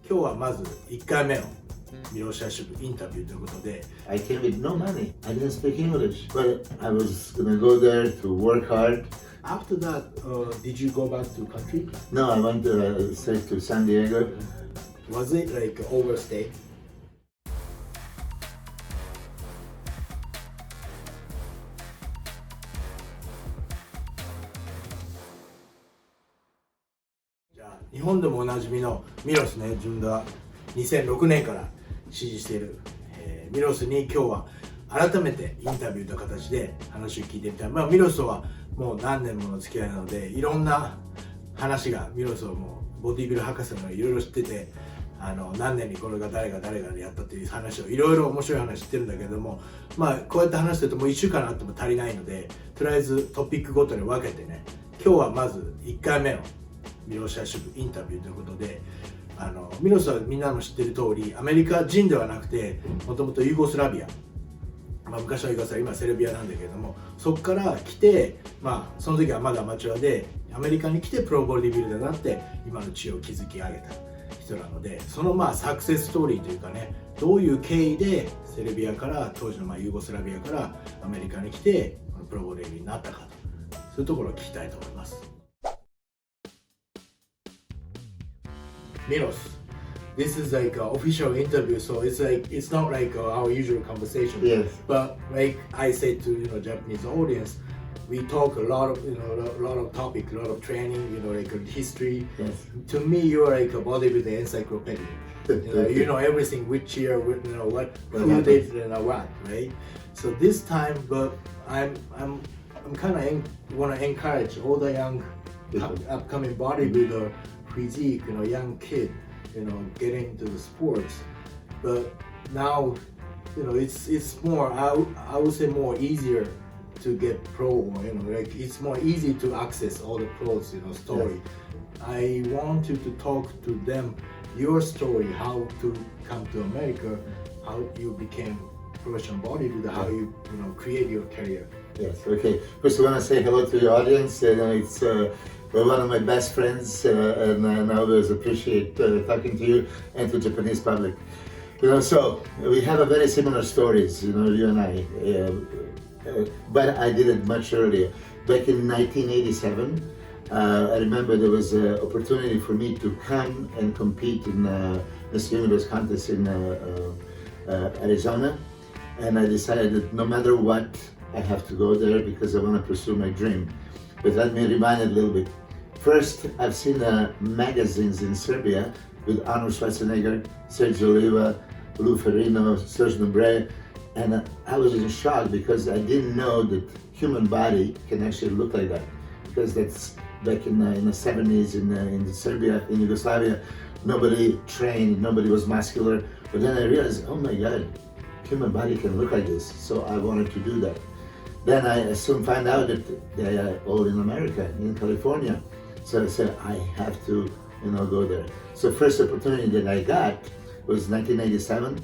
今日はまず1回目のミロスシャシブインタビューということで I came with no money. I didn't speak English, but I was gonna go there to work hard. After that, did you go back to country? No, I went straight to San Diego. Was it like overstay? じゃあ日本でもおなじみのミロスね、自分が2006年から支持している、ミロスに今日は改めてインタビューという形で話を聞いてみたい。ミロスとはもう何年もの付き合いなので、いろんな話がミロスをもうボディビル博士もいろいろ知ってて、何年にこれが誰がやったっていう話をいろいろ面白い話知ってるんだけども、こうやって話してるともう1週間あっても足りないので、とりあえずトピックごとに分けてね、今日はまず1回目のミロスシャシブインタビューということで、ミロスはみんなも知ってる通りアメリカ人ではなくて、もともとユーゴスラビア、昔はユーゴスラビア、今セルビアなんだけれども、そこから来て、その時はまだアマチュアでアメリカに来てプロボディビルダーになって今の地位を築き上げた人なので、そのサクセスストーリーというかね、どういう経緯でセルビアから当時のユーゴスラビアからアメリカに来てプロボディビルになったかと、そういうところを聞きたいと思います。Milos, this is like an official interview, so it's not like our usual conversation. Yes. But like I said to Japanese audience, we talk a lot of topic, a lot of training, like history. Yes. To me, you're like a bodybuilder encyclopedia. You know everything, which year, what, who did, what, right? So this time, but I'm kind of want to encourage all the young upcoming bodybuilder. Physique, young kid, getting into the sports, but now, it's more. I would say more easier to get pro. Like it's more easy to access all the pros. Story. Yes. I want you to talk to them your story, how to come to America, how you became professional bodybuilder, how you create your career. Yes. Okay. First, I want to say hello to your audience. It's one of my best friends, and I always appreciate talking to you and to Japanese public. So we have a very similar stories, you and I. But I did it much earlier. Back in 1987, I remember there was an opportunity for me to come and compete in this Universe contest in Arizona, and I decided that no matter what, I have to go there because I want to pursue my dream. But let me remind it a little bit. First, I've seen magazines in Serbia with Arnold Schwarzenegger, Sergio Oliva, Lou Ferrigno, Serge Nobret, and I was in shock because I didn't know that human body can actually look like that. Because that's back in the 70s in Serbia, in Yugoslavia, nobody trained, nobody was muscular. But then I realized, oh my God, human body can look like this. So I wanted to do that. Then I soon found out that they are all in America, in California. So I said, I have to, go there. So first opportunity that I got was 1997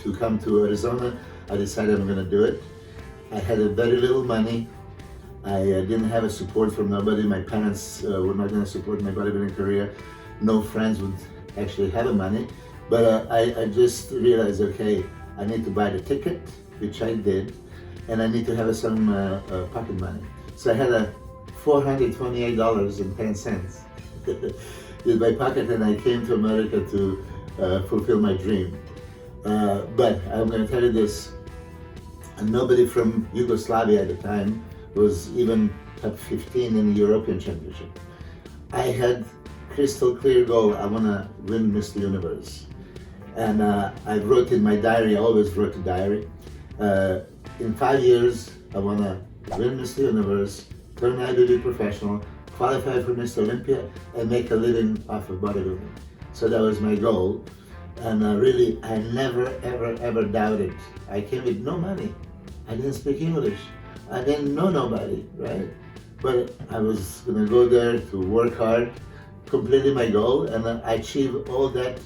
to come to Arizona. I decided I'm gonna do it. I had very little money. I didn't have a support from nobody. My parents were not gonna support my bodybuilding career. No friends would actually have the money. But I just realized, okay, I need to buy the ticket, which I did. And I need to have some pocket money. So I had $428.10 in my pocket, and I came to America to fulfill my dream. But I'm going to tell you this, nobody from Yugoslavia at the time was even top 15 in the European Championship. I had crystal clear goal, I want to win Mr. Universe. And I wrote in my diary, I always wrote a diary, in 5 years, I want to win Mr. Universe, turn IBB professional, qualify for Mr. Olympia, and make a living off of bodybuilding. So that was my goal. And really, I never, ever doubted. I came with no money. I didn't speak English. I didn't know nobody, right? But I was going to go there to work hard, completing my goal, and I achieved all that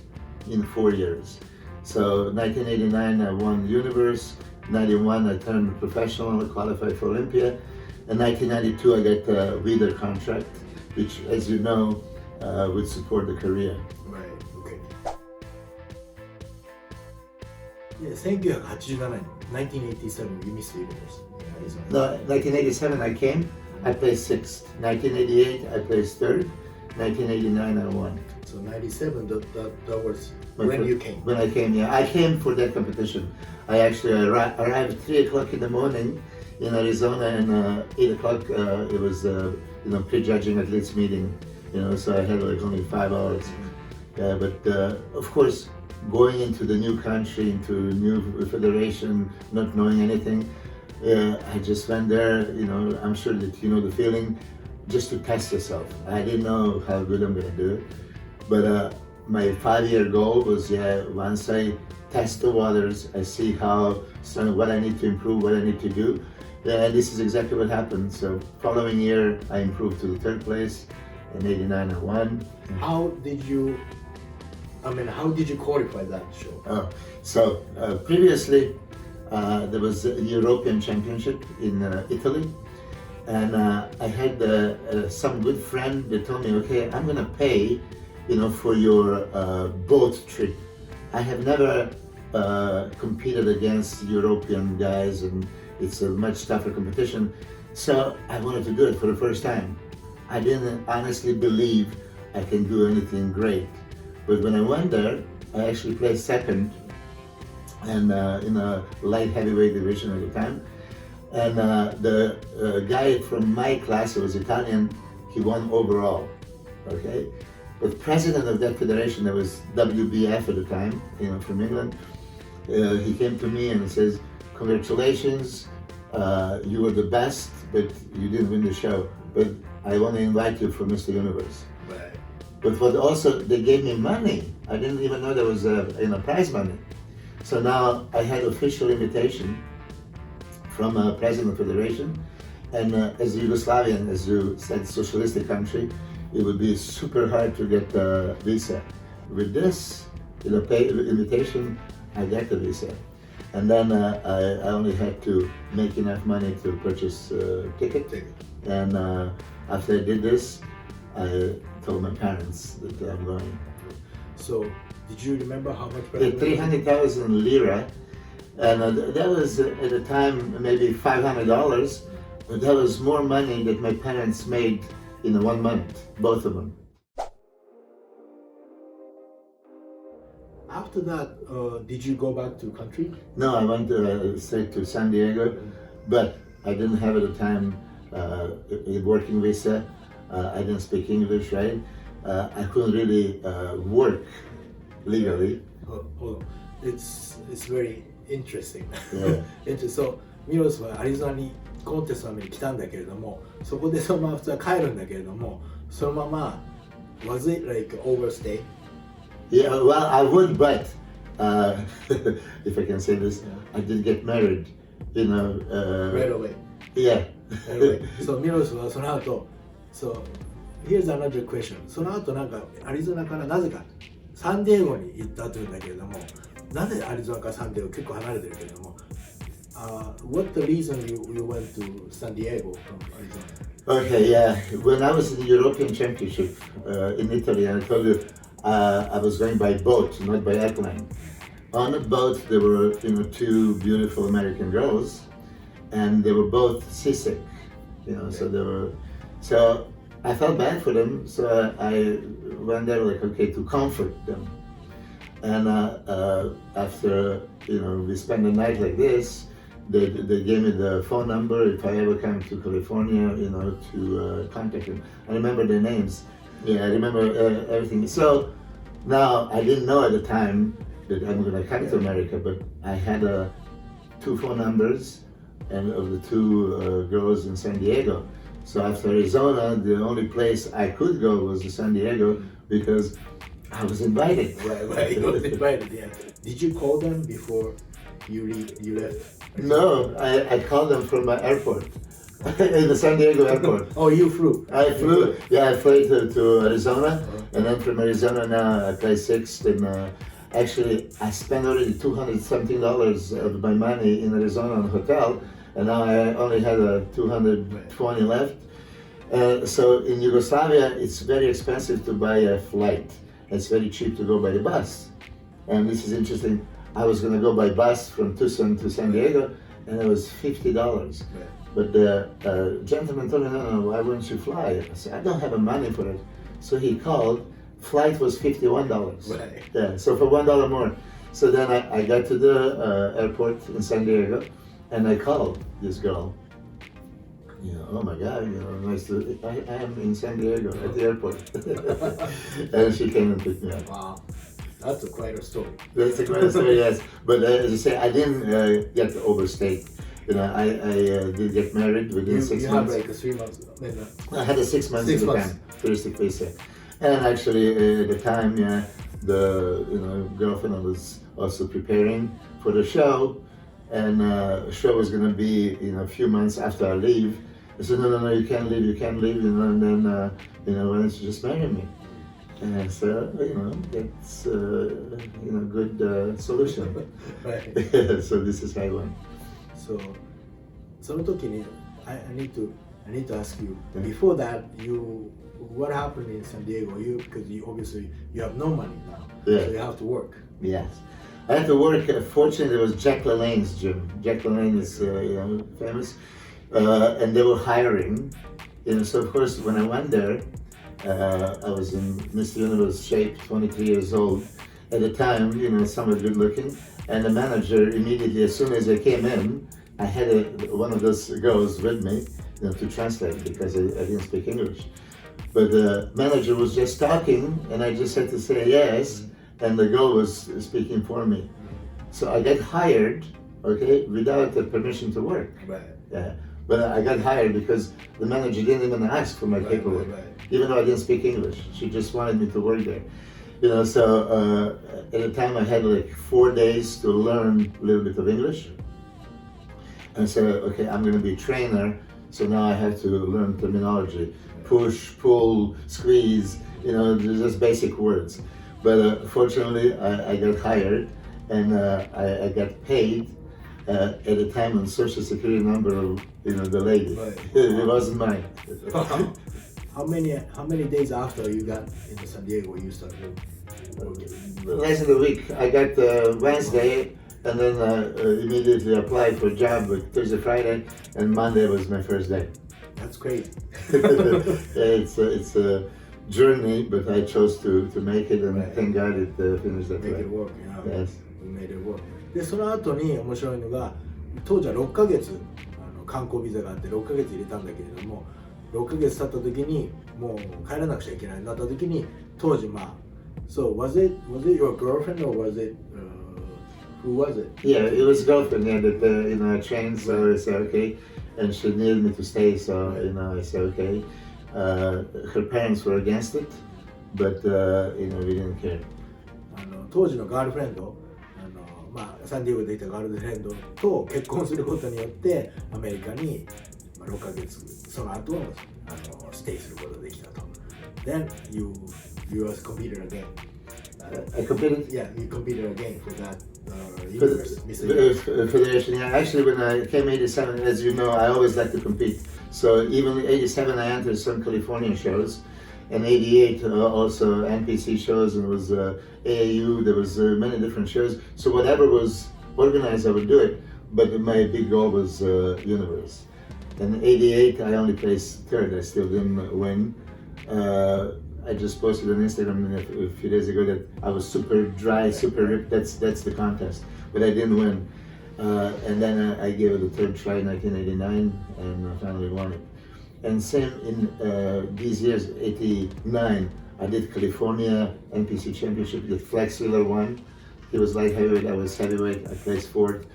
in 4 years. So 1989, I won Universe. 91, I turned professional, qualified for Olympia. In 1992, I got a Weider contract, which, as you know, would support the career. Right. Okay. Yeah, 1987 1987 you missed the University in Arizona. No, 1987 I came, I placed 6th. 1988 I placed 3rd. 1989 I won. So 97 that was My when fir- you came. When I came, yeah. I came for that competition. I actually arrived at 3 o'clock in the morning in Arizona, and 8 o'clock it was pre-judging athletes meeting, so I had like only 5 hours. But of course, going into the new country, into new federation, not knowing anything, I just went there, I'm sure that you know the feeling, just to test yourself. I didn't know how good I'm gonna do it, but my 5-year goal was, once I test the waters, I see what I need to improve, what I need to do. And this is exactly what happened. So following year, I improved to the 3rd place. In 89 I won. How did you qualify that show? So previously, there was a European Championship in Italy. And I had some good friend that told me, okay, I'm gonna pay, for your boat trip. I have never competed against European guys, and it's a much tougher competition. So I wanted to do it for the first time. I didn't honestly believe I can do anything great. But when I went there, I actually placed 2nd, and in a light heavyweight division at the time. And the guy from my class, who was Italian, he won overall, okay? But president of that federation, that was WBF at the time, from England, he came to me and says, congratulations, you were the best, but you didn't win the show. But I want to invite you for Mr. Universe. Right. But what also, they gave me money. I didn't even know there was prize money. So now I had official invitation from a president of the federation, and as a Yugoslavian, as you said, socialistic country, it would be super hard to get a visa. With this, pay invitation, I got the visa. And then I only had to make enough money to purchase a ticket. And after I did this, I told my parents that I'm going. So, did you remember how much? 300,000 lira. And that was at the time maybe $500, but that was more money that my parents made in 1 month, both of them. After that, did you go back to country? No, I went straight to San Diego, but I didn't have at the time a working visa. I didn't speak English, right? I couldn't really work legally. Hold on. It's very interesting. Yeah. So, ミロスはアリゾナにコンテストのために来たんだけれども、そこでそのまま普通は帰るんだけれども、そのまま was it like overstay? Yeah, well, I would, but if I can say this, I did get married, Right away. Yeah. Anyway, so ミロスはその後、so here's another question. その後なんかアリゾナからなぜかサンディエゴに行ったというんだけれども、なぜアリゾナからサンディエゴ結構離れてるけれども、what the reason you went to San Diego from Arizona? Okay, yeah. When I was in the European Championship in Italy, I told you I was going by boat, not by airplane. On the boat, there were 2 beautiful American girls, and they were both seasick. So they were. So I felt bad for them. So I went there to comfort them. And after we spent the night like this, they gave me the phone number if I ever come to California, to contact them. I remember their names. Yeah, I remember everything. So now I didn't know at the time that I'm going to come to America, but I had 2 phone numbers and of the 2 girls in San Diego. So after Arizona, the only place I could go was to San Diego because I was invited. Right, you was invited, yeah. Did you call them before you left? No, I called them from my airport, in the San Diego airport. Oh, you flew? I flew, I flew to Arizona, and then from Arizona now I play 6th, and actually I spent already $200-something of my money in Arizona on a hotel, and now I only had 220 left. So in Yugoslavia, it's very expensive to buy a flight. It's very cheap to go by the bus. And this is interesting. I was going to go by bus from Tucson to San Diego, and it was $50. Right. But the gentleman told me, no, why wouldn't you fly? I said, I don't have the money for it. So he called. Flight was $51. Right. Yeah, so for $1 more. So then I got to the airport in San Diego, and I called this girl. Oh my God, nice to, I am in San Diego at the airport. And she came and picked me up. Wow, that's quite a story. That's a great story, yes. But as I say, I didn't get overstayed. I did get married within 6 months. You had like 3 months. I had a 6 months Six in months. Japan, touristic visa. And actually at the time, the girlfriend was also preparing for the show, and the show was going to be a few months after I leave. I said, no, you can't leave, and then, why don't you just marry me? And so, that's, good solution. Right. So this is how I went. So, その時に I need to ask you, before that, what happened in San Diego? Because obviously you have no money now, Yeah. so you have to work. Yes. I had to work. Fortunately, it was Jack LaLanne's gym. Jack LaLanne is, famous. And they were hiring. So of course, when I went there, I was in Mr. Universe shape, 23 years old. At the time, somewhat good looking. And the manager immediately, as soon as I came in, I had one of those girls with me, to translate because I didn't speak English. But the manager was just talking, and I just had to say yes, and the girl was speaking for me. So I got hired, without the permission to work. Right. Yeah. But I got hired because the manager didn't even ask for my paperwork, even though I didn't speak English. She just wanted me to work there. So at the time I had like 4 days to learn a little bit of English. And so, okay, I'm going to be a trainer, so now I have to learn terminology. Push, pull, squeeze, just basic words. But fortunately, I got hired, and I got paid at the time on Social Security number of the lady. Right. It wasn't mine. How many days after you got into San Diego you started working? Less than a week. I got Wednesday, and then immediately applied for a job with Thursday, Friday, and Monday was my first day. That's crazy. It's a journey, but I chose to make it, and thank God it finished that Make way. it work, Yes. We made it work. で、その後に面白いのが、当時は6ヶ月観光ビザがあって6ヶ月入れたんだけれども、6ヶ月経った時にもう帰らなくちゃいけないなった時に、当時So was it your girlfriend or was it who was it? Yeah, it was girlfriend. Yeah, that I trained, so I said okay, and she needed me to stay, so I said okay. Her parents were against it, but we didn't care. 当時のガールフレンド、サンディエゴでいたガールフレンドと結婚することによってアメリカに6ヶ月その後ステイすることができたと。Then you competed again. I competed. Yeah, you competed again for that Federation. Yeah, actually, when I came 87, as you know, I always like to compete. So even 87, I entered some California shows, and 88 also NPC shows, and it was AAU. There was many different shows. So whatever was organized, I would do it. But my big goal was Universe. And 88, I only placed third. I still didn't win. I just posted on Instagram a few days ago that I was super dry, super ripped. That's the contest, but I didn't win. And then I gave it a third try in 1989, and I finally won it. And same in these years, 89, I did California NPC Championship. The Flex Wheeler won. He was light heavyweight, I was heavyweight. I placed fourth.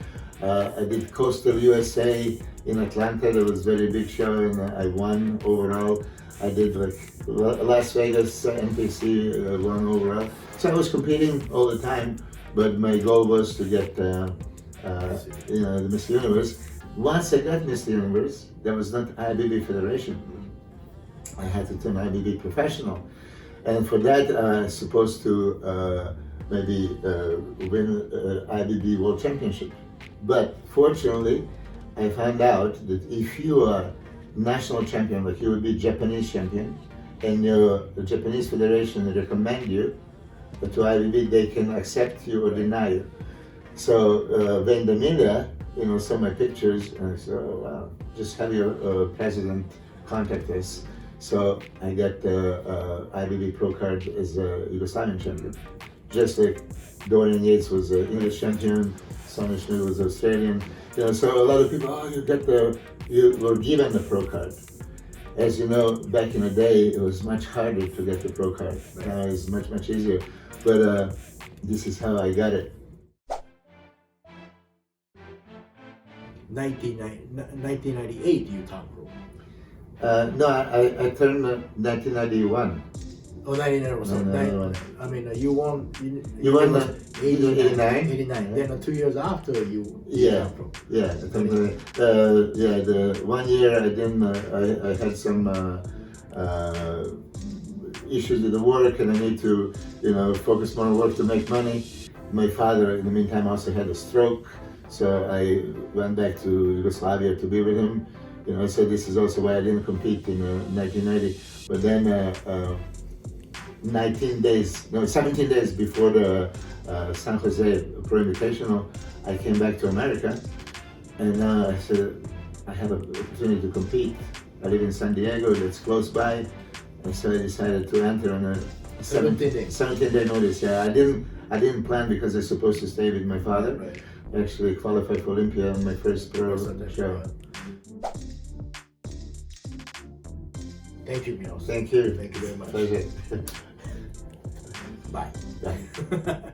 I did Coastal USA in Atlanta. That was a very big show, and I won overall. I did like Las Vegas NPC, won overall. So I was competing all the time, but my goal was to get the Miss Universe. Once I got Miss Universe, that was not IBB Federation. I had to turn IBB professional, and for that I was supposed to maybe win IBB World Championship. But fortunately, I found out that if you are national champion, like you would be Japanese champion, and the Japanese Federation recommend you to IBB, they can accept you or deny you. So when the media, saw my pictures, and I said, oh wow, just have your president contact us. So I got the IBB Pro card as a Yugoslavian champion. Just like Dorian Yates was an English champion, Sonny Schmidt was Australian. So a lot of people, you were given the Pro card. As you know, back in the day, it was much harder to get the Pro card. Now it's much, much easier. But this is how I got it. 1998 you turned pro. No, I turned 1991. Oh, 1991. I mean, you won. You won 89. 89. 89. Then 2 years after you. Yeah, turned pro. yeah. The 1 year I didn't. I had some issues with the work, and I need to, focus more on work to make money. My father, in the meantime, also had a stroke, so I went back to Yugoslavia to be with him. So this is also why I didn't compete in 1990. But then 17 days before the San Jose Pro Invitational, I came back to America, and I said, I have an opportunity to compete. I live in San Diego, that's close by, and so I decided to enter on a 17-day notice. Yeah, I didn't plan because I was supposed to stay with my father. Right. I actually qualified for Olympia on my first pro show. Thank you, Milos. Thank you. Thank you very much. Pleasure. Bye. Bye.